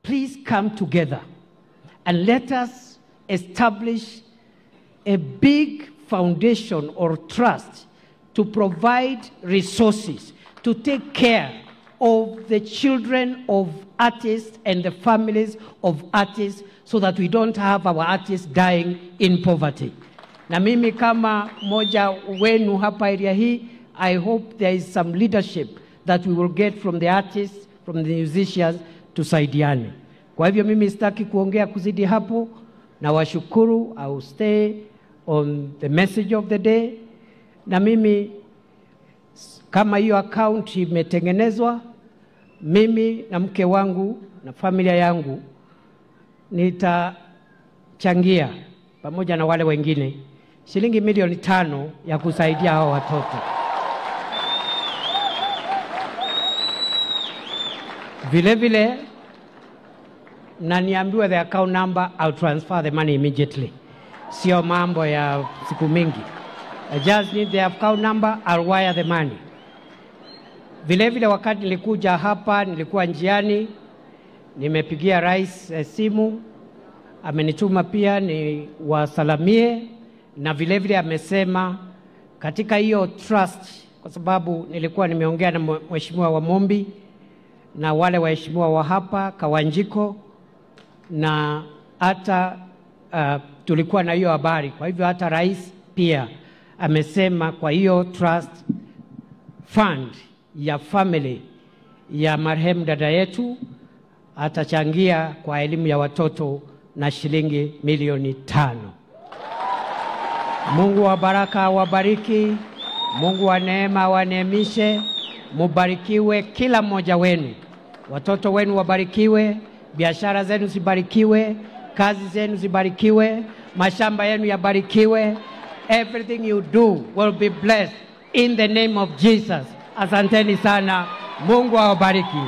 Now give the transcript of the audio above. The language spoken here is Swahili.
please come together and let us establish a big foundation or trust to provide resources to take care of the children of artists and the families of artists so that we don't have our artists dying in poverty. Na mimi kama moja wenu hapa area hii, I hope there is some leadership that we will get from the artists, from the musicians, tusaidiane. Kwa hivyo mimi sitaki kuongea kuzidi hapo, na washukuru. I will stay on the message of the day. Na mimi kama hiyo account imetengenezwa, mimi na mke wangu na familia yangu nitachangia pamoja na wale wengine shilingi milioni 5 ya kusaidia hao watoto. Vile vile na niambiwe the account number, I'll transfer the money immediately. Sio mambo ya siku mingi. I just need the account number, I'll wire the money. Vile vile wakati nilikuja hapa, nilikuwa njiani, nimepigia rais simu, amenituma pia ni wasalamie, na vile vile amesema katika hiyo trust, kwa sababu nilikuwa nimeongea na mheshimiwa wa Mombi na wale waheshimiwa wa hapa Kawanjiko, na hata tulikuwa na hiyo habari. Kwa hivyo hata rais pia amesema kwa hiyo trust fund ya family ya marehemu dada yetu atachangia kwa elimu ya watoto na shilingi milioni 5. Mungu wa baraka wabariki, Mungu wa neema waneemishe, mubarikiwe kila mmoja wenu. Watoto wenu wabarikiwe, biashara zenu zibarikiwe, kazi zenu zibarikiwe, mashamba yenu yabarikiwe. Everything you do will be blessed in the name of Jesus. Asanteni sana. Mungu awabariki.